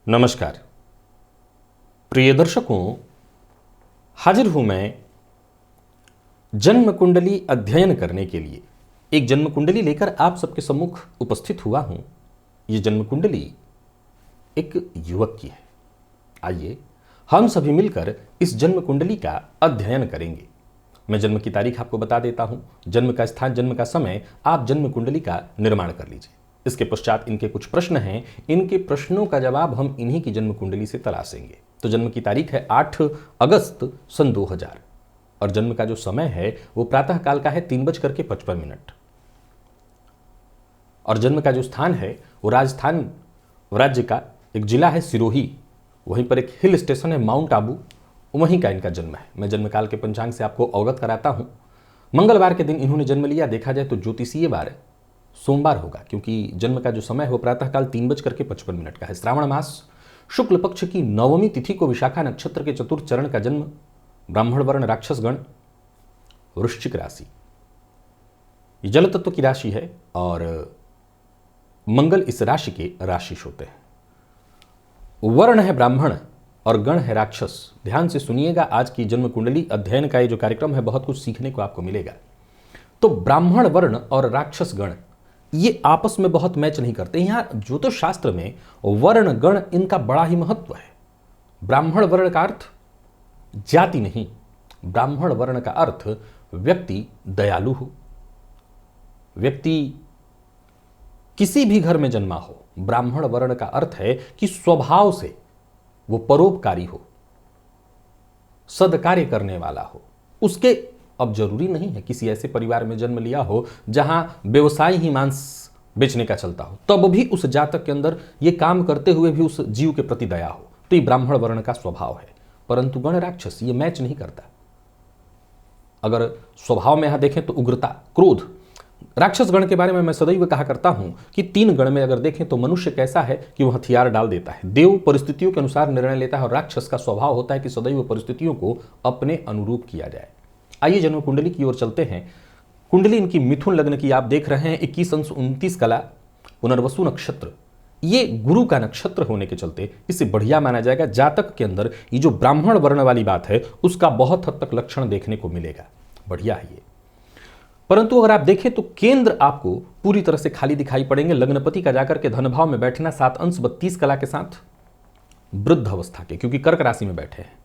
नमस्कार प्रिय दर्शकों, हाजिर हूं मैं जन्म कुंडली अध्ययन करने के लिए। एक जन्म कुंडली लेकर आप सबके सम्मुख उपस्थित हुआ हूं। यह जन्म कुंडली एक युवक की है। आइए हम सभी मिलकर इस जन्म कुंडली का अध्ययन करेंगे। मैं जन्म की तारीख आपको बता देता हूं, जन्म का स्थान, जन्म का समय, आप जन्म कुंडली का निर्माण कर लीजिए। इसके पश्चात इनके कुछ प्रश्न हैं, इनके प्रश्नों का जवाब हम इन्हीं की जन्म कुंडली से तलाशेंगे। तो जन्म की तारीख है 8 अगस्त सन 2000 और जन्म का जो समय है वो प्रातः काल का है 3:55 और जन्म का जो स्थान है वो राजस्थान राज्य का एक जिला है सिरोही, वहीं पर एक हिल स्टेशन है माउंट आबू, वहीं का इनका जन्म है। मैं जन्म काल के पंचांग से आपको अवगत कराता हूं। मंगलवार के दिन इन्होंने जन्म लिया। देखा जाए तो ज्योतिषीय बार सोमवार होगा, क्योंकि जन्म का जो समय है वो प्रातःकाल 3:55 का है। श्रावण मास शुक्ल पक्ष की नवमी तिथि को विशाखा नक्षत्र के चतुर्थ चरण का जन्म। ब्राह्मण वर्ण, राक्षस गण, वृश्चिक राशि, ये जल तत्व की राशि है और मंगल इस राशि के राशिश होते हैं। वर्ण है ब्राह्मण और गण है राक्षस। ध्यान से सुनिएगा, आज की जन्म कुंडली अध्ययन का ये जो कार्यक्रम है बहुत कुछ सीखने को आपको मिलेगा। तो ब्राह्मण वर्ण और राक्षस गण ये आपस में बहुत मैच नहीं करते। यहां ज्योतिष शास्त्र में वर्ण गण इनका बड़ा ही महत्व है। ब्राह्मण वर्ण का अर्थ जाति नहीं, ब्राह्मण वर्ण का अर्थ व्यक्ति दयालु हो, व्यक्ति किसी भी घर में जन्मा हो। ब्राह्मण वर्ण का अर्थ है कि स्वभाव से वो परोपकारी हो, सदकार्य करने वाला हो। उसके अब जरूरी नहीं है किसी ऐसे परिवार में जन्म लिया हो जहां व्यवसाय ही मांस बेचने का चलता हो, तब भी उस जातक के अंदर ये काम करते हुए भी उस जीव के प्रति दया हो। तो ये ब्राह्मण वर्ण का स्वभाव है। परंतु गण राक्षस ये मैच नहीं करता। अगर स्वभाव में यहां देखें तो उग्रता, क्रोध। राक्षस गण के बारे में मैं सदैव कहा करता हूं कि 3 गण में अगर देखें तो मनुष्य कैसा है कि वह हथियार डाल देता है, देव परिस्थितियों के अनुसार निर्णय लेता है और राक्षस का स्वभाव होता है कि सदैव परिस्थितियों को अपने अनुरूप किया जाए। आइए जन्म कुंडली की ओर चलते हैं। कुंडली इनकी मिथुन लग्न की आप देख रहे हैं। 21 अंश 29 कला, पुनर्वसु नक्षत्र, ये गुरु का नक्षत्र होने के चलते इसे बढ़िया माना जाएगा। जातक के अंदर ये जो ब्राह्मण वर्ण वाली बात है उसका बहुत हद तक लक्षण देखने को मिलेगा। बढ़िया है ये। परंतु अगर आप देखें तो केंद्र आपको पूरी तरह से खाली दिखाई पड़ेंगे। लग्नपति का जाकर के धन भाव में बैठना 7 अंश 32 कला के साथ वृद्ध अवस्था के, क्योंकि कर्क राशि में बैठे हैं।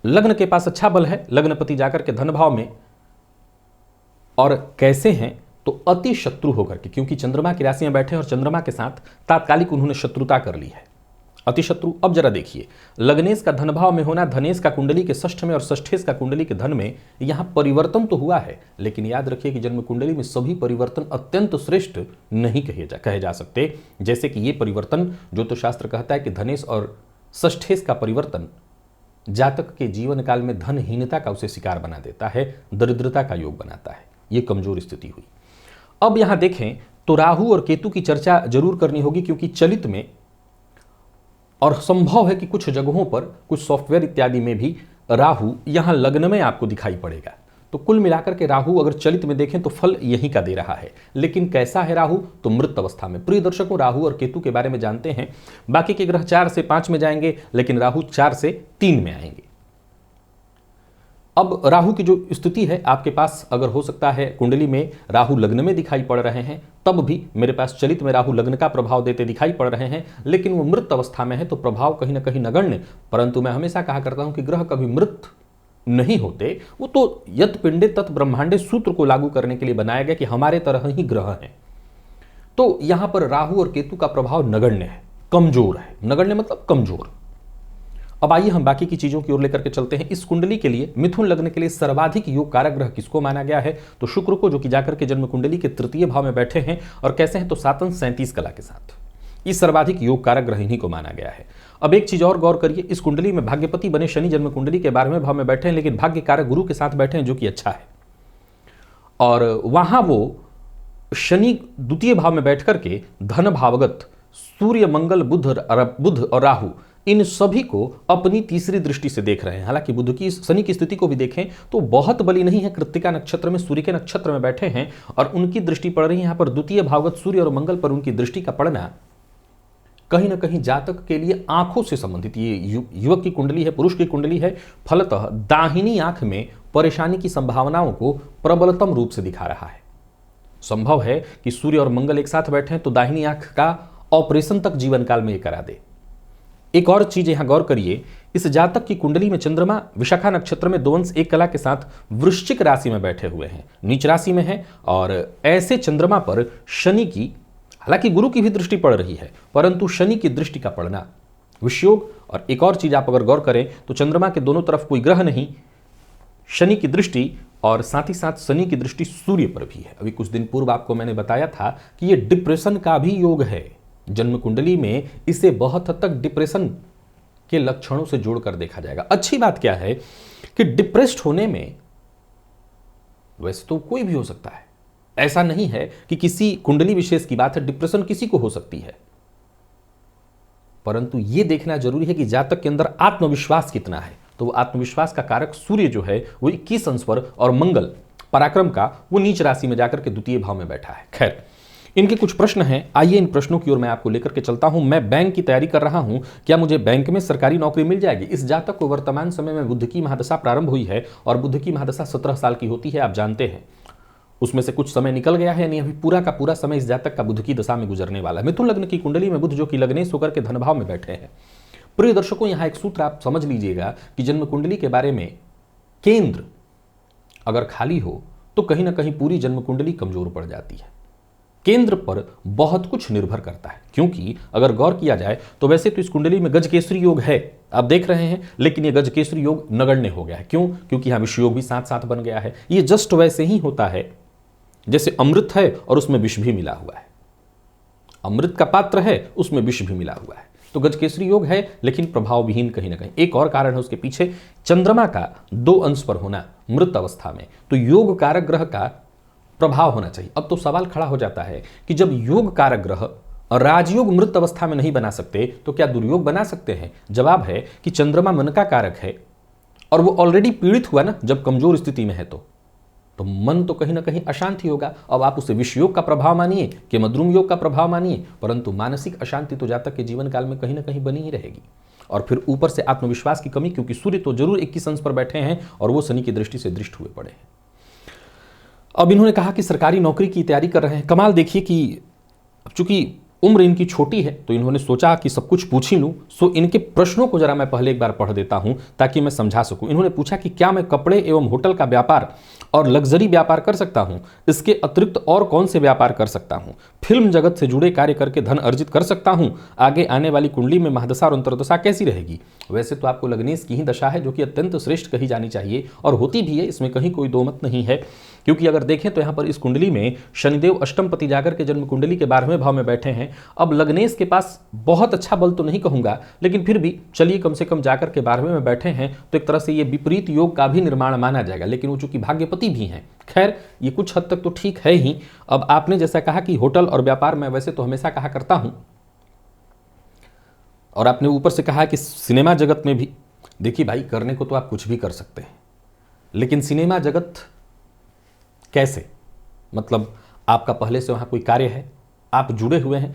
लग्न के पास अच्छा बल है, लग्नपति जाकर के धन भाव में, और कैसे हैं तो अति शत्रु होकर के, क्योंकि चंद्रमा की राशि में बैठे हैं और चंद्रमा के साथ तात्कालिक उन्होंने शत्रुता कर ली है। अति शत्रु। अब जरा देखिए, लग्नेश का धन भाव में होना, धनेश का कुंडली के षष्ठ में और षष्ठेश का कुंडली के धन में, यहां परिवर्तन तो हुआ है, लेकिन याद रखिए कि जन्म कुंडली में सभी परिवर्तन अत्यंत श्रेष्ठ नहीं कहे जा सकते। जैसे कि ये परिवर्तन ज्योतिषशास्त्र कहता है कि धनेश और षष्ठेश का परिवर्तन जातक के जीवन काल में धनहीनता का उसे शिकार बना देता है, दरिद्रता का योग बनाता है। यह कमजोर स्थिति हुई। अब यहां देखें तो राहु और केतु की चर्चा जरूर करनी होगी, क्योंकि चलित में और संभव है कि कुछ जगहों पर, कुछ सॉफ्टवेयर इत्यादि में भी राहु यहां लग्न में आपको दिखाई पड़ेगा। तो कुल मिलाकर के राहु अगर चलित में देखें तो फल यहीं का दे रहा है। लेकिन कैसा है राहु? तो मृत अवस्था में। प्रिय दर्शकों, राहु और केतु के बारे में जानते हैं। बाकी के ग्रह 4 से 5 में जाएंगे, लेकिन राहु 4 से 3 में आएंगे। अब राहु की जो स्थिति है आपके पास, अगर हो सकता है कुंडली में राहु लग्न में दिखाई पड़ रहे हैं, तब भी मेरे पास चलित में राहु लग्न का प्रभाव देते दिखाई पड़ रहे हैं, लेकिन वो मृत अवस्था में है तो प्रभाव कहीं ना कहीं नगण्य। परंतु मैं हमेशा कहा करता हूं कि ग्रह कभी मृत नहीं होते, वो तो यत पिंडे तत् ब्रह्मांडे सूत्र को लागू करने के लिए बनाया गया कि हमारे तरह ही ग्रह हैं। तो यहां पर राहु और केतु का प्रभाव नगण्य है, कमजोर है। नगण्य मतलब कमजोर। अब आइए हम बाकी की चीजों की ओर लेकर के चलते हैं। इस कुंडली के लिए, मिथुन लग्न के लिए सर्वाधिक योग कारक ग्रह किसको माना गया है? तो शुक्र को, जो कि जाकर के जन्म कुंडली के तृतीय भाव में बैठे हैं और कैसे हैं तो 7 अंश 37 कला के साथ। इस सर्वाधिक योग कारक ग्रह इन्हीं को माना गया है। अब एक चीज और गौर करिए, इस कुंडली में भाग्यपति बने शनि जन्म कुंडली के 12वें भाव में बैठे हैं, लेकिन भाग्य कारक गुरु के साथ बैठे हैं, जो कि अच्छा है। और वहां वो शनि द्वितीय भाव में बैठ करके धन भावगत सूर्य, मंगल, बुध और राहु, इन सभी को अपनी तीसरी दृष्टि से देख रहे हैं। हालांकि बुध की, शनि की स्थिति को भी देखें तो बहुत बली नहीं है। कृत्तिका नक्षत्र में सूर्य के नक्षत्र में बैठे हैं और उनकी दृष्टि पड़ रही है यहां पर द्वितीय भावगत सूर्य और मंगल पर। उनकी दृष्टि का पड़ना कहीं ना कहीं जातक के लिए आंखों से संबंधित, ये युवक की कुंडली है, पुरुष की कुंडली है, फलतः दाहिनी आंख में परेशानी की संभावनाओं को प्रबलतम रूप से दिखा रहा है। संभव है कि सूर्य और मंगल एक साथ बैठे हैं तो दाहिनी आंख का ऑपरेशन तक जीवन काल में ये करा दे। एक और चीज यहां गौर करिए, इस जातक की कुंडली में चंद्रमा विशाखा नक्षत्र में 2 अंश 1 कला के साथ वृश्चिक राशि में बैठे हुए हैं, नीच राशि में है। और ऐसे चंद्रमा पर शनि की, हालांकि गुरु की भी दृष्टि पड़ रही है, परंतु शनि की दृष्टि का पड़ना विषयोग। और एक और चीज आप अगर गौर करें तो चंद्रमा के दोनों तरफ कोई ग्रह नहीं, शनि की दृष्टि, और साथ ही साथ शनि की दृष्टि सूर्य पर भी है। अभी कुछ दिन पूर्व आपको मैंने बताया था कि यह डिप्रेशन का भी योग है। जन्म कुंडली में इसे बहुत हद तक डिप्रेशन के लक्षणों से जोड़कर देखा जाएगा। अच्छी बात क्या है कि डिप्रेस्ड होने में वैसे तो कोई भी हो सकता है, ऐसा नहीं है कि किसी कुंडली विशेष की बात है, डिप्रेशन किसी को हो सकती है, परंतु यह देखना जरूरी है कि जातक के अंदर आत्मविश्वास कितना है। तो वो आत्मविश्वास का कारक सूर्य जो है वो 21 अंश पर, और मंगल पराक्रम का वो नीच राशि में जाकर के द्वितीय भाव में बैठा है। खैर, इनके कुछ प्रश्न हैं, आइए इन प्रश्नों की ओर मैं आपको लेकर के चलता हूं। मैं बैंक की तैयारी कर रहा हूं, क्या मुझे बैंक में सरकारी नौकरी मिल जाएगी? इस जातक को वर्तमान समय में बुध की महादशा प्रारंभ हुई है, और बुध की महादशा 17 साल की होती है, आप जानते हैं। उसमें से कुछ समय निकल गया है, यानी अभी पूरा का पूरा समय इस जातक का बुध की दशा में गुजरने वाला है। मिथुन लग्न की कुंडली में बुध जो कि लग्नेश होकर के धन भाव में बैठे हैं। प्रिय दर्शकों, यहां एक सूत्र आप समझ लीजिएगा कि जन्म कुंडली के बारे में केंद्र अगर खाली हो तो कहीं ना कहीं पूरी जन्म कुंडली कमजोर पड़ जाती है। केंद्र पर बहुत कुछ निर्भर करता है, क्योंकि अगर गौर किया जाए तो वैसे तो इस कुंडली में गजकेसरी योग है, आप देख रहे हैं, लेकिन यह गजकेसरी योग नगण्य हो गया है। क्यों? क्योंकि यहां विष योग भी साथ साथ बन गया है। यह जस्ट वैसे ही होता है जैसे अमृत है और उसमें विष भी मिला हुआ है। अमृत का पात्र है, उसमें विष भी मिला हुआ है। तो गजकेसरी योग है, लेकिन प्रभाव विहीन कहीं ना कहीं। एक और कारण है उसके पीछे, चंद्रमा का 2 अंश पर होना मृत अवस्था में, तो योग कारक ग्रह का प्रभाव होना चाहिए। अब तो सवाल खड़ा हो जाता है कि जब योग कारक ग्रह राजयोग मृत अवस्था में नहीं बना सकते तो क्या दुर्योग बना सकते हैं? जवाब है कि चंद्रमा मन का कारक है, और वो ऑलरेडी पीड़ित हुआ ना जब कमजोर स्थिति में है, तो मन तो कहीं ना कहीं अशांति होगा। अब आप उसे विष योग का प्रभाव मानिए कि मद्रुम योग का प्रभाव मानिए, परंतु मानसिक अशांति तो जातक के जीवन काल में कहीं ना कहीं बनी ही रहेगी। और फिर ऊपर से आत्मविश्वास की कमी, क्योंकि सूर्य तो जरूर 21 अंश पर बैठे हैं और वो शनि की दृष्टि से दृष्ट हुए पड़े हैं। अब इन्होंने कहा कि सरकारी नौकरी की तैयारी कर रहे हैं। कमाल देखिए कि चूंकि उम्र इनकी छोटी है तो इन्होंने सोचा कि सब कुछ पूछ ही लूं। सो इनके प्रश्नों को जरा मैं पहले एक बार पढ़ देता हूं ताकि मैं समझा सकूं। इन्होंने पूछा कि क्या मैं कपड़े एवं होटल का व्यापार और लग्जरी व्यापार कर सकता हूं? इसके अतिरिक्त और कौन से व्यापार कर सकता हूं? फिल्म जगत से जुड़े कार्य करके धन अर्जित कर सकता हूं? आगे आने वाली कुंडली में महादशा और अंतर्दशा कैसी रहेगी? वैसे तो आपको लग्नेश की ही दशा है जो कि अत्यंत श्रेष्ठ कही जानी चाहिए, और होती भी है, इसमें कहीं कोई दो मत नहीं है। क्योंकि अगर देखें तो यहाँ पर इस कुंडली में शनिदेव अष्टम पति जाकर के जन्म कुंडली के 12वें भाव में बैठे हैं। अब लग्नेश के पास बहुत अच्छा बल तो नहीं कहूंगा, लेकिन फिर भी चलिए कम से कम जाकर के 12वें में बैठे हैं तो एक तरह से ये विपरीत योग का भी निर्माण माना जाएगा, लेकिन वो चूंकि भाग्यपति भी हैं। खैर, ये कुछ हद तक तो ठीक है ही। अब आपने जैसा कहा कि होटल और व्यापार, मैं वैसे तो हमेशा कहा करता हूं, और आपने ऊपर से कहा कि सिनेमा जगत में भी, देखिए भाई, करने को तो आप कुछ भी कर सकते हैं, लेकिन सिनेमा जगत कैसे? मतलब आपका पहले से वहां कोई कार्य है, आप जुड़े हुए हैं।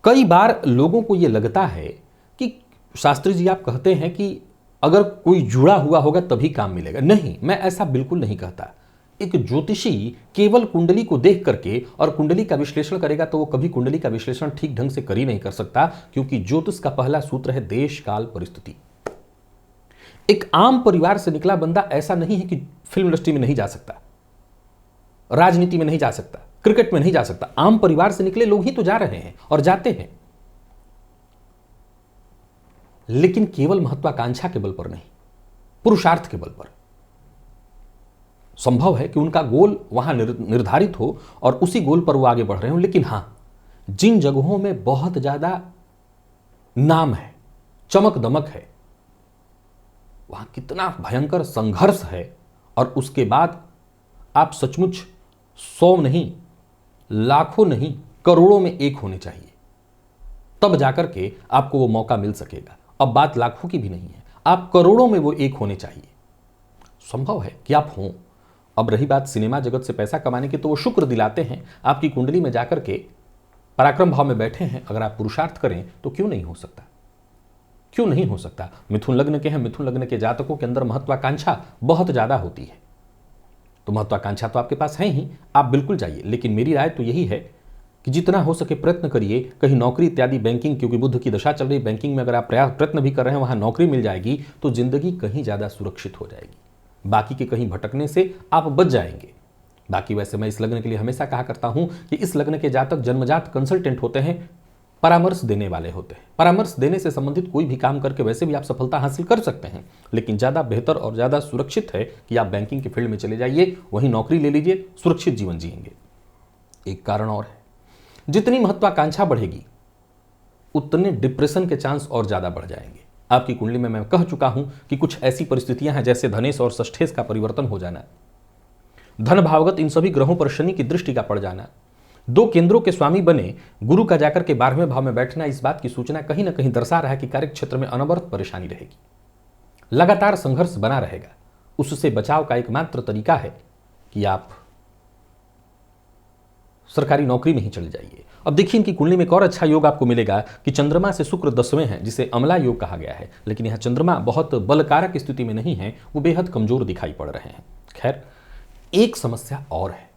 कई बार लोगों को यह लगता है कि शास्त्री जी आप कहते हैं कि अगर कोई जुड़ा हुआ होगा तभी काम मिलेगा। नहीं, मैं ऐसा बिल्कुल नहीं कहता। एक ज्योतिषी केवल कुंडली को देख करके और कुंडली का विश्लेषण करेगा तो वो कभी कुंडली का विश्लेषण ठीक ढंग से कर ही नहीं कर सकता, क्योंकि ज्योतिष का पहला सूत्र है देश काल परिस्थिति। एक आम परिवार से निकला बंदा ऐसा नहीं है कि फिल्म इंडस्ट्री में नहीं जा सकता, राजनीति में नहीं जा सकता, क्रिकेट में नहीं जा सकता। आम परिवार से निकले लोग ही तो जा रहे हैं और जाते हैं, लेकिन केवल महत्वाकांक्षा के बल पर नहीं, पुरुषार्थ के बल पर। संभव है कि उनका गोल वहां निर्धारित हो और उसी गोल पर वो आगे बढ़ रहे हो, लेकिन हां, जिन जगहों में बहुत ज्यादा नाम है, चमक दमक है, वहां कितना भयंकर संघर्ष है, और उसके बाद आप सचमुच 100 नहीं, लाखों नहीं, करोड़ों में एक होने चाहिए, तब जाकर के आपको वो मौका मिल सकेगा। अब बात लाखों की भी नहीं है, आप करोड़ों में वो एक होने चाहिए। संभव है कि आप हों। अब रही बात सिनेमा जगत से पैसा कमाने की, तो वो शुक्र दिलाते हैं आपकी कुंडली में जाकर के पराक्रम भाव में बैठे हैं, अगर आप पुरुषार्थ करें तो क्यों नहीं हो सकता, क्यों नहीं हो सकता। मिथुन लग्न के हैं, मिथुन लग्न के जातकों के अंदर महत्वाकांक्षा बहुत ज्यादा होती है, तो महत्वाकांक्षा तो आपके पास है ही, आप बिल्कुल जाइए। लेकिन मेरी राय तो यही है कि जितना हो सके प्रयत्न करिए, कहीं नौकरी इत्यादि, बैंकिंग, क्योंकि बुध की दशा चल रही, बैंकिंग में अगर आप प्रयत्न भी कर रहे हैं, वहां नौकरी मिल जाएगी तो जिंदगी कहीं ज्यादा सुरक्षित हो जाएगी, बाकी के कहीं भटकने से आप बच जाएंगे। बाकी वैसे मैं इस लग्न के लिए हमेशा कहा करता हूं कि इस लग्न के जातक जन्मजात कंसल्टेंट होते हैं, परामर्श देने वाले होते हैं। परामर्श देने से संबंधित कोई भी काम करके वैसे भी आप सफलता हासिल कर सकते हैं, लेकिन ज़्यादा बेहतर और ज़्यादा सुरक्षित है कि आप बैंकिंग के फील्ड में चले जाइए, वहीं नौकरी ले लीजिए, सुरक्षित जीवन जिएंगे। एक कारण और है, जितनी महत्वाकांक्षा बढ़ेगी उतने डिप्रेशन के चांस और ज़्यादा बढ़ जाएंगे। आपकी कुंडली में मैं कह चुका हूं कि कुछ ऐसी परिस्थितियां हैं जैसे धनेश और षष्ठेश का परिवर्तन हो जाना, धन भावगत इन सभी ग्रहों पर शनि की दृष्टि का पड़ जाना, 2 केंद्रों के स्वामी बने गुरु का जाकर के 12वें भाव में बैठना, इस बात की सूचना कहीं ना कहीं दर्शा रहा है कि कार्य क्षेत्र में अनवरत परेशानी रहेगी, लगातार संघर्ष बना रहेगा। उससे बचाव का एकमात्र तरीका है कि आप सरकारी नौकरी में ही चले जाइए। अब देखिए इनकी कुंडली में एक और अच्छा योग आपको मिलेगा कि चंद्रमा से शुक्र 10वें हैं, जिसे अमला योग कहा गया है, लेकिन यह चंद्रमा बहुत बलकारक स्थिति में नहीं है, वो बेहद कमजोर दिखाई पड़ रहे हैं। खैर, एक समस्या और है,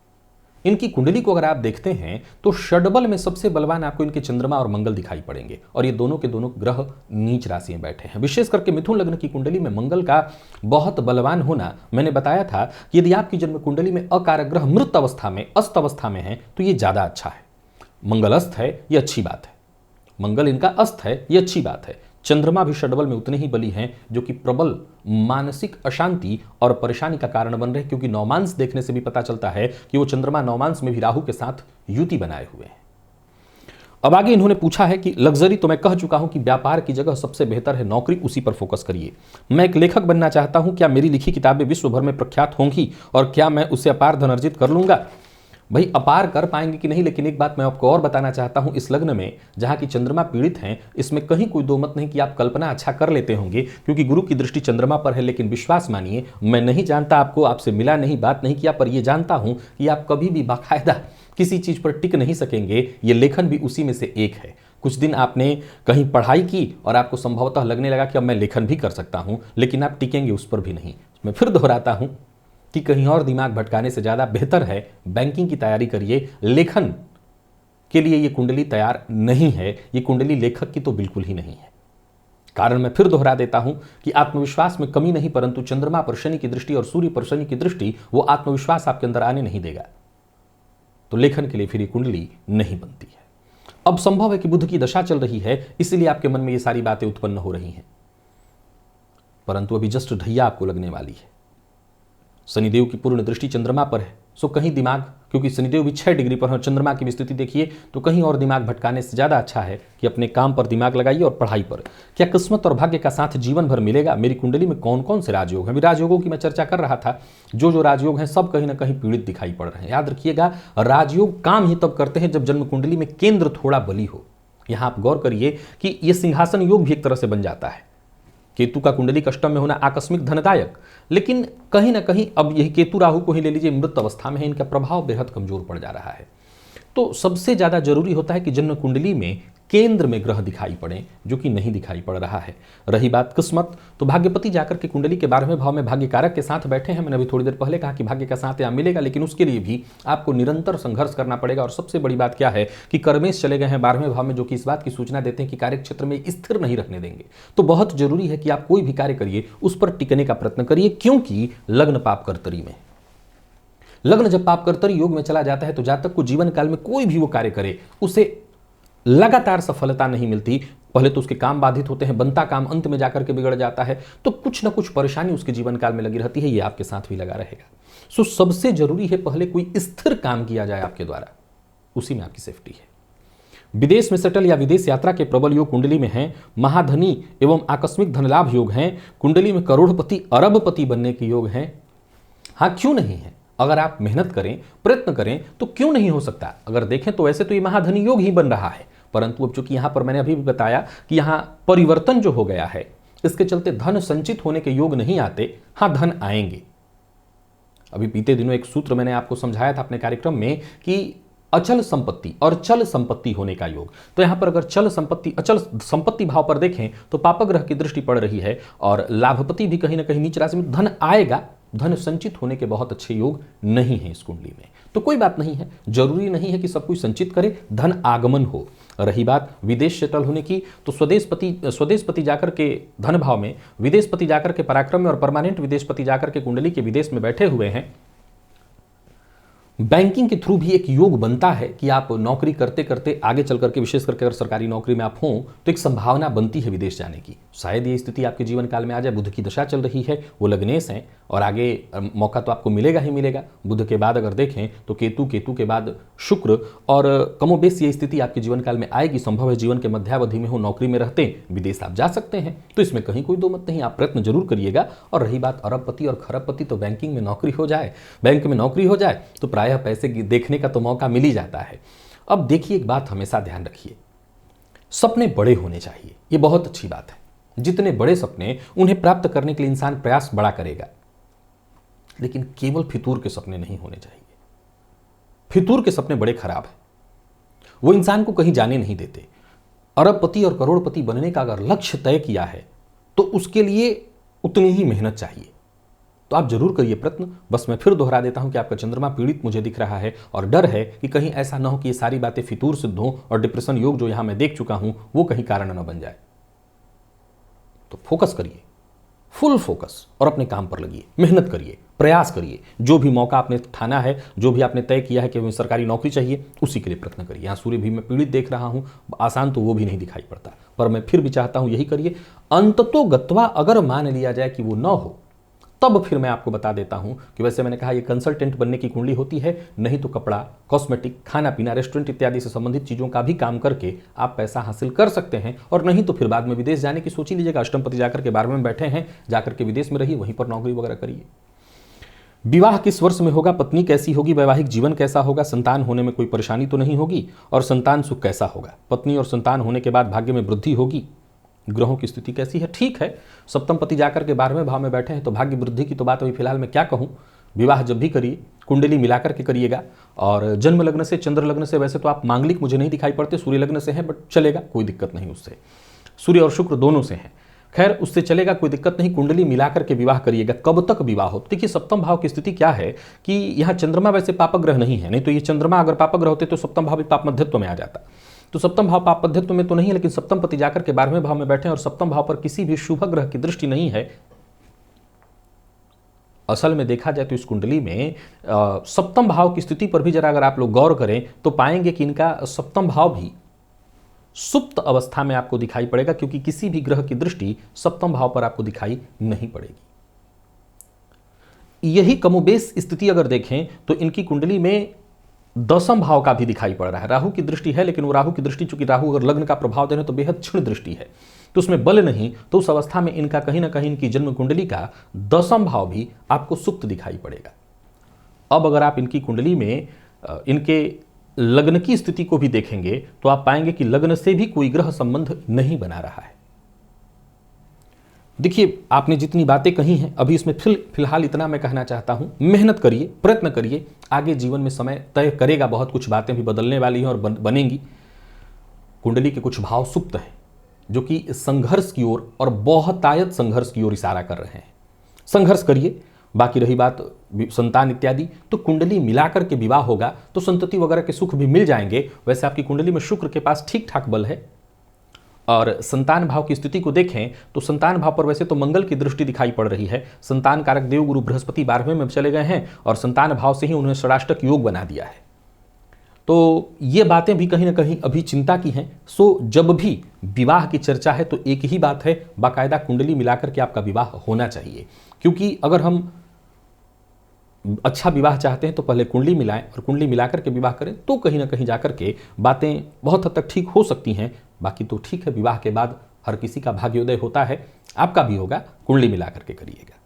इनकी कुंडली को अगर आप देखते हैं तो षडबल में सबसे बलवान आपको इनके चंद्रमा और मंगल दिखाई पड़ेंगे, और ये दोनों के दोनों ग्रह नीच राशि में बैठे हैं। विशेष करके मिथुन लग्न की कुंडली में मंगल का बहुत बलवान होना, मैंने बताया था कि यदि आपकी जन्म कुंडली में अकारक ग्रह मृत अवस्था में, अस्त अवस्था में है तो ये ज्यादा अच्छा है। मंगल अस्त है, ये अच्छी बात है, मंगल इनका अस्त है, ये अच्छी बात है। चंद्रमा भी षडबल में उतने ही बली हैं जो कि प्रबल मानसिक अशांति और परेशानी का कारण बन रहे हैं, क्योंकि नौमांस देखने से भी पता चलता है कि वो चंद्रमा नौमांस में भी राहु के साथ युति बनाए हुए हैं। अब आगे इन्होंने पूछा है कि लग्जरी तो मैं कह चुका हूं कि व्यापार की जगह सबसे बेहतर है नौकरी, उसी पर फोकस करिए। मैं एक लेखक बनना चाहता हूं, क्या मेरी लिखी किताबें विश्व भर में प्रख्यात होंगी और क्या मैं उससे अपार धन अर्जित कर लूंगा? भाई अपार कर पाएंगे कि नहीं, लेकिन एक बात मैं आपको और बताना चाहता हूं, इस लग्न में जहां की चंद्रमा पीड़ित हैं, इसमें कहीं कोई दो मत नहीं कि आप कल्पना अच्छा कर लेते होंगे, क्योंकि गुरु की दृष्टि चंद्रमा पर है। लेकिन विश्वास मानिए, मैं नहीं जानता आपको, आपसे मिला नहीं, बात नहीं किया, पर यह जानता हूं कि आप कभी भी बाकायदा किसी चीज पर टिक नहीं सकेंगे। ये लेखन भी उसी में से एक है। कुछ दिन आपने कहीं पढ़ाई की और आपको संभवतः लगने लगा कि अब मैं लेखन भी कर सकता हूं, लेकिन आप टिकेंगे उस पर भी नहीं। मैं फिर दोहराता हूं कि कहीं और दिमाग भटकाने से ज़्यादा बेहतर है बैंकिंग की तैयारी करिए। लेखन के लिए ये कुंडली तैयार नहीं है, ये कुंडली लेखक की तो बिल्कुल ही नहीं है। कारण मैं फिर दोहरा देता हूं कि आत्मविश्वास में कमी नहीं, परंतु चंद्रमा पर शनि की दृष्टि और सूर्य पर शनि की दृष्टि वो आत्मविश्वास आपके अंदर आने नहीं देगा, तो लेखन के लिए फिर ये कुंडली नहीं बनती है। अब संभव है कि बुध की दशा चल रही है, इसलिए आपके मन में ये सारी बातें उत्पन्न हो रही हैं, परंतु अभी जस्ट ढैया आपको लगने वाली है। शनिदेव की पूर्ण दृष्टि चंद्रमा पर है, सो कहीं दिमाग, क्योंकि शनिदेव भी 6 डिग्री पर है, चंद्रमा की भी स्थिति देखिए, तो कहीं और दिमाग भटकाने से ज़्यादा अच्छा है कि अपने काम पर दिमाग लगाइए और पढ़ाई पर। क्या किस्मत और भाग्य का साथ जीवन भर मिलेगा? मेरी कुंडली में कौन कौन से राजयोग हैं? अभी राजयोगों की मैं चर्चा कर रहा था, जो राजयोग हैं सब कहीं ना कहीं पीड़ित दिखाई पड़ रहे हैं। याद रखिएगा, राजयोग काम ही तब करते हैं जब जन्म कुंडली में केंद्र थोड़ा बली हो। यहाँ आप गौर करिए कि यह सिंहासन योग भी एक तरह से बन जाता है। केतु का कुंडली अष्टम में होना आकस्मिक धनदायक, लेकिन कहीं ना कहीं अब यही केतु राहु को ही ले लीजिए, मृत अवस्था में है, इनका प्रभाव बेहद कमजोर पड़ जा रहा है। तो सबसे ज्यादा जरूरी होता है कि जन्म कुंडली में केंद्र में ग्रह दिखाई पड़े, जो कि नहीं दिखाई पड़ रहा है। रही बात किस्मत, तो भाग्यपति जाकर के कुंडली के 12वें भाव में भाग्यकारक के साथ बैठे हैं। मैंने अभी थोड़ी देर पहले कहा कि भाग्य का साथ यहाँ मिलेगा, लेकिन उसके लिए भी आपको निरंतर संघर्ष करना पड़ेगा। और सबसे बड़ी बात क्या है कि कर्मेश चले गए हैं 12वें भाव में, जो कि इस बात की सूचना देते हैं कि कार्य क्षेत्र में स्थिर नहीं रखने देंगे। तो बहुत जरूरी है कि आप कोई भी कार्य करिए उस पर टिकने का प्रयत्न करिए, क्योंकि लग्न पाप कर्तरी में, लग्न जब पाप कर्तरी योग में चला जाता है तो जातक को जीवन काल में कोई भी वो कार्य करे उसे लगातार सफलता नहीं मिलती। पहले तो उसके काम बाधित होते हैं, बनता काम अंत में जाकर के बिगड़ जाता है, तो कुछ ना कुछ परेशानी उसके जीवन काल में लगी रहती है। ये आपके साथ भी लगा रहेगा। सो सबसे जरूरी है पहले कोई स्थिर काम किया जाए आपके द्वारा, उसी में आपकी सेफ्टी है। विदेश में सेटल या विदेश यात्रा के प्रबल योग कुंडली में हैं। महाधनी एवं आकस्मिक धनलाभ योग हैं। कुंडली में करोड़पति अरबपति बनने के योग हैं। हाँ, क्यों नहीं है? अगर आप मेहनत करें, प्रयत्न करें तो क्यों नहीं हो सकता। अगर देखें तो वैसे तो ये महाधनी योग ही बन रहा है, परंतु अब चूंकि यहां पर मैंने अभी भी बताया कि यहां परिवर्तन जो हो गया है, इसके चलते धन संचित होने के योग नहीं आते। हां, धन आएंगे। अभी बीते दिनों एक सूत्र मैंने आपको समझाया था अपने कार्यक्रम में कि अचल संपत्ति और चल संपत्ति होने का योग। तो यहां पर अगर चल संपत्ति अचल संपत्ति भाव पर देखें तो पाप ग्रह की दृष्टि पड़ रही है और लाभपति भी कहीं ना कहीं नीच राशि में, धन आएगा, धन संचित होने के बहुत अच्छे योग नहीं है इस कुंडली में। तो कोई बात नहीं है, जरूरी नहीं है कि सब कुछ संचित करे, धन आगमन हो। रही बात विदेश सेटल होने की, तो स्वदेशपति जाकर के धन भाव में, विदेशपति जाकर के पराक्रम में और परमानेंट विदेशपति जाकर के कुंडली के विदेश में बैठे हुए हैं। बैंकिंग के थ्रू भी एक योग बनता है कि आप नौकरी करते करते आगे चल करके, विशेष करके अगर सरकारी नौकरी में आप हों तो एक संभावना बनती है विदेश जाने की। शायद ये स्थिति आपके जीवन काल में आ जाए। बुध की दशा चल रही है, वो लग्नेश हैं और आगे मौका तो आपको मिलेगा ही मिलेगा। बुध के बाद अगर देखें तो केतु के बाद शुक्र, और कमोबेश ये स्थिति आपके जीवन काल में आएगी। संभव है जीवन के मध्यावधि में हो, नौकरी में रहते विदेश आप जा सकते हैं, तो इसमें कहीं कोई दो मत नहीं, आप प्रयत्न जरूर करिएगा। और रही बात अरबपति और खरबपति, तो बैंकिंग में नौकरी हो जाए, बैंक में नौकरी हो जाए तो प्रायः पैसे देखने का तो मौका मिल ही जाता है। अब देखिए, एक बात हमेशा ध्यान रखिए, सपने बड़े होने चाहिए, ये बहुत अच्छी बात है। जितने बड़े सपने, उन्हें प्राप्त करने के लिए इंसान प्रयास बड़ा करेगा, लेकिन केवल फितूर के सपने नहीं होने चाहिए। फितूर के सपने बड़े खराब हैं, वो इंसान को कहीं जाने नहीं देते। अरबपति और करोड़पति बनने का अगर लक्ष्य तय किया है तो उसके लिए उतनी ही मेहनत चाहिए। तो आप जरूर करिए प्रयत्न। बस मैं फिर दोहरा देता हूं कि आपका चंद्रमा पीड़ित मुझे दिख रहा है और डर है कि कहीं ऐसा न हो कि ये सारी बातें फितूर सिद्ध हों और डिप्रेशन योग जो यहां मैं देख चुका हूं वो कहीं कारण न बन जाए। तो फोकस करिए, फुल फोकस, और अपने काम पर लगिए, मेहनत करिए, प्रयास करिए। जो भी मौका आपने ठाना है, जो भी आपने तय किया है कि हमें सरकारी नौकरी चाहिए, उसी के लिए प्रयत्न करिए। यहाँ सूर्य भी मैं पीड़ित देख रहा हूं, आसान तो वो भी नहीं दिखाई पड़ता, पर मैं फिर भी चाहता हूं यही करिए। अंततो गत्वा अगर मान लिया जाए कि वो न हो, तब फिर मैं आपको बता देता हूं कि वैसे मैंने कहा ये कंसल्टेंट बनने की कुंडली होती है, नहीं तो कपड़ा, कॉस्मेटिक, खाना पीना, रेस्टोरेंट इत्यादि से संबंधित चीजों का भी काम करके आप पैसा हासिल कर सकते हैं। और नहीं तो फिर बाद में विदेश जाने की सोच ही लीजिएगा। अष्टमपति जाकर के 12वें में बैठे हैं, जाकर के विदेश में रहिए, वहीं पर नौकरी वगैरह करिए। विवाह किस वर्ष में होगा, पत्नी कैसी होगी, वैवाहिक जीवन कैसा होगा, संतान होने में कोई परेशानी तो नहीं होगी, और संतान सुख कैसा होगा, पत्नी और संतान होने के बाद भाग्य में वृद्धि होगी, ग्रहों की स्थिति कैसी है। ठीक है, सप्तम पति जाकर के 12वें भाव में बैठे हैं तो भाग्य वृद्धि की तो बात अभी फिलहाल मैं क्या कहूं। विवाह जब भी करिए कुंडली मिलाकर के करिएगा, और जन्म लग्न से, चंद्र लग्न से, वैसे तो आप मांगलिक मुझे नहीं दिखाई पड़ते, सूर्य लग्न से हैं, बट चलेगा, कोई दिक्कत नहीं उससे। सूर्य और शुक्र दोनों से हैं, खैर उससे चलेगा, कोई दिक्कत नहीं। कुंडली मिलाकर के विवाह करिएगा। कब तक विवाह हो, देखिए सप्तम भाव की स्थिति क्या है कि यहाँ चंद्रमा वैसे पापग्रह नहीं है, नहीं तो ये चंद्रमा अगर पापग्रह होते तो सप्तम भाव भी पाप मध्यत्व में आ जाता। तो सप्तम भाव पाप मध्यत्व में तो नहीं है, लेकिन सप्तम पति जाकर के 12वें भाव में बैठे हैं और सप्तम भाव पर किसी भी शुभ ग्रह की दृष्टि नहीं है। असल में देखा जाए तो इस कुंडली में सप्तम भाव की स्थिति पर भी जरा अगर आप लोग गौर करें तो पाएंगे कि इनका सप्तम भाव भी सुप्त अवस्था में आपको दिखाई पड़ेगा, क्योंकि किसी भी ग्रह की दृष्टि सप्तम भाव पर आपको दिखाई नहीं पड़ेगी। यही कमोबेश स्थिति अगर देखें तो इनकी कुंडली में दसम भाव का भी दिखाई पड़ रहा है। राहु की दृष्टि है, लेकिन वो राहु की दृष्टि, चूंकि राहु अगर लग्न का प्रभाव दे रहे तो बेहद क्षीण दृष्टि है, तो उसमें बल नहीं, तो उस अवस्था में इनका कहीं ना कहीं इनकी जन्म कुंडली का दसम भाव भी आपको सुप्त दिखाई पड़ेगा। अब अगर आप इनकी कुंडली में इनके लग्न की स्थिति को भी देखेंगे तो आप पाएंगे कि लग्न से भी कोई ग्रह संबंध नहीं बना रहा है। देखिए, आपने जितनी बातें कही हैं अभी इसमें फिलहाल इतना मैं कहना चाहता हूं, मेहनत करिए, प्रयत्न करिए, आगे जीवन में समय तय करेगा, बहुत कुछ बातें भी बदलने वाली हैं और बनेंगी। कुंडली के कुछ भाव सुप्त हैं जो कि संघर्ष की ओर और बहुतायत संघर्ष की ओर इशारा कर रहे हैं। संघर्ष करिए। बाकी रही बात संतान इत्यादि, तो कुंडली मिलाकर के विवाह होगा तो संतति वगैरह के सुख भी मिल जाएंगे। वैसे आपकी कुंडली में शुक्र के पास ठीक ठाक बल है, और संतान भाव की स्थिति को देखें तो संतान भाव पर वैसे तो मंगल की दृष्टि दिखाई पड़ रही है। संतान कारक देव गुरु बृहस्पति 12वें में चले गए हैं और संतान भाव से ही उन्होंने षडाष्टक योग बना दिया है। तो ये बातें भी कहीं ना कहीं अभी चिंता की हैं। सो जब भी विवाह की चर्चा है तो एक ही बात है, बाकायदा कुंडली मिलाकर के आपका विवाह होना चाहिए। क्योंकि अगर हम अच्छा विवाह चाहते हैं तो पहले कुंडली मिलाएं और कुंडली मिलाकर के विवाह करें, तो कहीं ना कहीं जाकर के बातें बहुत हद तक ठीक हो सकती हैं। बाकी तो ठीक है, विवाह के बाद हर किसी का भाग्योदय होता है, आपका भी होगा, कुंडली मिलाकर के करिएगा।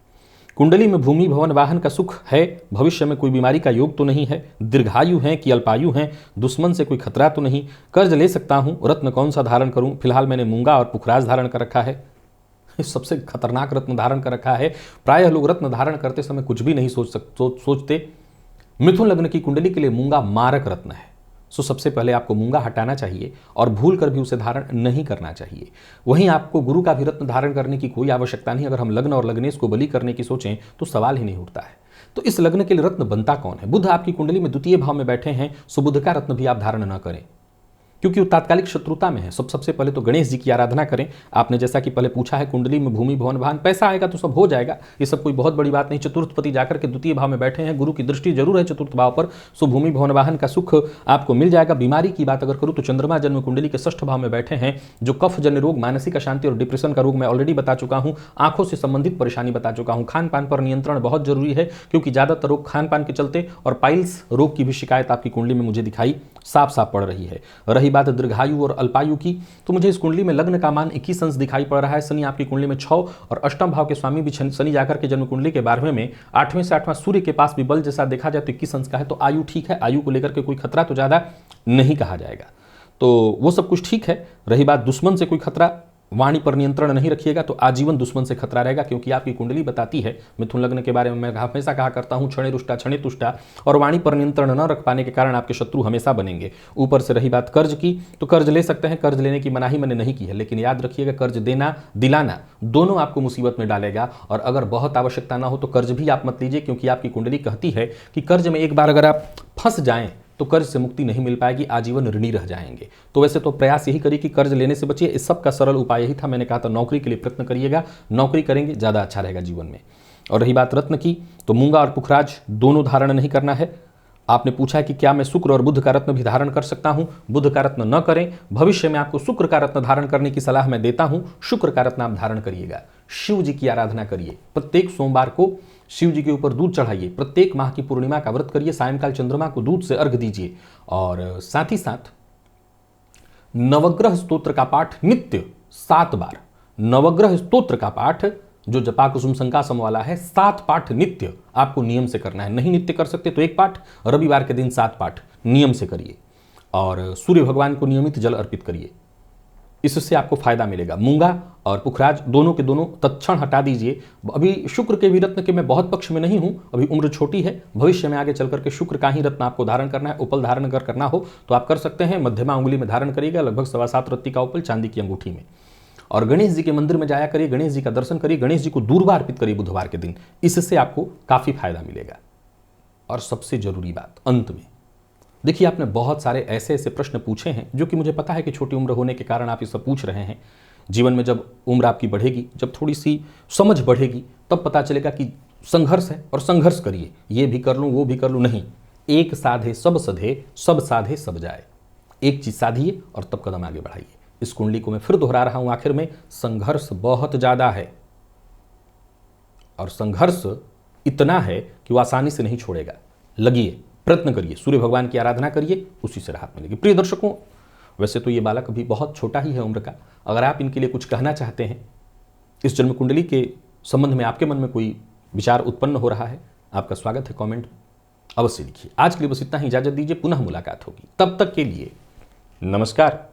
कुंडली में भूमि भवन वाहन का सुख है, भविष्य में कोई बीमारी का योग तो नहीं है, दीर्घायु हैं कि अल्पायु हैं, दुश्मन से कोई खतरा तो नहीं, कर्ज ले सकता हूं, रत्न कौन सा धारण करूं, फिलहाल मैंने मूंगा और पुखराज धारण कर रखा है। सबसे खतरनाक रत्न धारण कर रखा है। प्रायः लोग रत्न धारण करते समय कुछ भी नहीं सोचते। मिथुन लग्न की कुंडली के लिए मूंगा मारक रत्न है। सो सबसे पहले आपको मूंगा हटाना चाहिए और भूल कर भी उसे धारण नहीं करना चाहिए। वहीं आपको गुरु का भी रत्न धारण करने की कोई आवश्यकता नहीं। अगर हम लग्न और लग्नेश को बलि करने की सोचें तो सवाल ही नहीं उठता है। तो इस लग्न के लिए रत्न बनता कौन है? बुध आपकी कुंडली में द्वितीय भाव में बैठे हैं, सो बुध का रत्न भी आप धारण न करें, क्योंकि वो तात्कालिक शत्रुता में है। सबसे पहले तो गणेश जी की आराधना करें। आपने जैसा कि पहले पूछा है, कुंडली में भूमि भवन वाहन पैसा आएगा तो सब हो जाएगा, ये सब कोई बहुत बड़ी बात नहीं। चतुर्थपति जाकर के द्वितीय भाव में बैठे हैं, गुरु की दृष्टि जरूर है चतुर्थ भाव पर, सो भूमि भवन वाहन का सुख आपको मिल जाएगा। बीमारी की बात अगर करूँ तो चंद्रमा जन्म कुंडली के षष्ठ भाव में बैठे हैं, जो कफ जन्य रोग, मानसिक अशांति और डिप्रेशन का रोग मैं ऑलरेडी बता चुका हूँ, आंखों से संबंधित परेशानी बता चुका हूँ। खान पान पर नियंत्रण बहुत जरूरी है, क्योंकि ज्यादातर रोग खान पान के चलते, और पाइल्स रोग की भी शिकायत आपकी कुंडली में मुझे दिखाई साफ साफ पड़ रही है। रही बात दीर्घायु और अल्पायु की, तो मुझे इस कुंडली में लग्न का मान 21 अंश दिखाई पड़ रहा है। शनि आपकी कुंडली में 6 और अष्टम भाव के स्वामी भी शनि जाकर के जन्म कुंडली के 12वें में 8वें से 8वां सूर्य के पास भी बल जैसा देखा जाए तो 21 अंश का है। तो आयु ठीक है, आयु को लेकर के कोई खतरा तो ज्यादा नहीं कहा जाएगा, तो वो सब कुछ ठीक है। रही बात दुश्मन से कोई खतरा, वाणी पर नियंत्रण नहीं रखिएगा तो आजीवन दुश्मन से खतरा रहेगा, क्योंकि आपकी कुंडली बताती है, मिथुन लग्न के बारे में मैं हमेशा कहा करता हूं, क्षणे रुष्टा क्षणे तुष्टा, और वाणी पर नियंत्रण न रख पाने के कारण आपके शत्रु हमेशा बनेंगे। ऊपर से रही बात कर्ज की, तो कर्ज ले सकते हैं, कर्ज लेने की मनाही मैंने नहीं की है, लेकिन याद रखिएगा कर्ज देना दिलाना दोनों आपको मुसीबत में डालेगा। और अगर बहुत आवश्यकता ना हो तो कर्ज भी आप मत लीजिए, क्योंकि आपकी कुंडली कहती है कि कर्ज में एक बार अगर आप फंस जाएं तो कर्ज से मुक्ति नहीं मिल पाएगी, आजीवन ऋणी रह जाएंगे। तो वैसे तो प्रयास यही करिए कि कर्ज लेने से बचिए। इस सब का सरल उपाय यही था, मैंने कहा था नौकरी के लिए प्रयत्न करिएगा, नौकरी करेंगे ज़्यादा अच्छा रहेगा जीवन में। और रही बात रत्न की, तो मूंगा और पुखराज दोनों धारण नहीं करना है। आपने पूछा है कि क्या मैं शुक्र और बुध का रत्न भी धारण कर सकता हूं? बुध का रत्न न करें, भविष्य में आपको शुक्र का रत्न धारण करने की सलाह मैं देता हूं। शुक्र का रत्न आप धारण करिएगा। शिव जी की आराधना करिए, प्रत्येक सोमवार को शिव जी के ऊपर दूध चढ़ाइए, प्रत्येक माह की पूर्णिमा का व्रत करिए, सायंकाल चंद्रमा को दूध से अर्घ दीजिए, और साथ ही साथ नवग्रह स्तोत्र का पाठ नित्य 7 बार, नवग्रह स्तोत्र का पाठ जो जपा कुसुम संकासम वाला है, 7 पाठ नित्य आपको नियम से करना है। नहीं नित्य कर सकते तो 1 पाठ, रविवार के दिन 7 पाठ नियम से करिए, और सूर्य भगवान को नियमित जल अर्पित करिए, इससे आपको फायदा मिलेगा। मूंगा और पुखराज दोनों के दोनों तत्क्षण हटा दीजिए। अभी शुक्र के भी रत्न के मैं बहुत पक्ष में नहीं हूं, अभी उम्र छोटी है, भविष्य में आगे चल करके शुक्र का ही रत्न आपको धारण करना है। उपल धारण अगर करना हो तो आप कर सकते हैं, मध्यमा उंगली में धारण करिएगा, लगभग 7.25 रत्ती का उपल चांदी की अंगूठी में। और गणेश जी के मंदिर में जाया करिए, गणेश जी का दर्शन करिए, गणेश जी को दूर्वा अर्पित करिए बुधवार के दिन, इससे आपको काफी फायदा मिलेगा। और सबसे जरूरी बात अंत में, देखिए आपने बहुत सारे ऐसे ऐसे प्रश्न पूछे हैं जो कि मुझे पता है कि छोटी उम्र होने के कारण आप ये सब पूछ रहे हैं। जीवन में जब उम्र आपकी बढ़ेगी, जब थोड़ी सी समझ बढ़ेगी, तब पता चलेगा कि संघर्ष है, और संघर्ष करिए। ये भी कर लूँ वो भी कर लूँ नहीं, एक साधे सब सधे, सब साधे सब जाए। एक चीज साधिए और तब कदम आगे बढ़ाइए। इस कुंडली को मैं फिर दोहरा रहा हूं आखिर में, संघर्ष बहुत ज्यादा है, और संघर्ष इतना है कि वो आसानी से नहीं छोड़ेगा। लगिए, प्रयत्न करिए, सूर्य भगवान की आराधना करिए, उसी से राहत मिलेगी। प्रिय दर्शकों, वैसे तो ये बालक अभी बहुत छोटा ही है उम्र का, अगर आप इनके लिए कुछ कहना चाहते हैं, इस जन्म कुंडली के संबंध में आपके मन में कोई विचार उत्पन्न हो रहा है, आपका स्वागत है, कमेंट अवश्य लिखिए। आज के लिए बस इतना ही, इजाजत दीजिए, पुनः मुलाकात होगी, तब तक के लिए नमस्कार।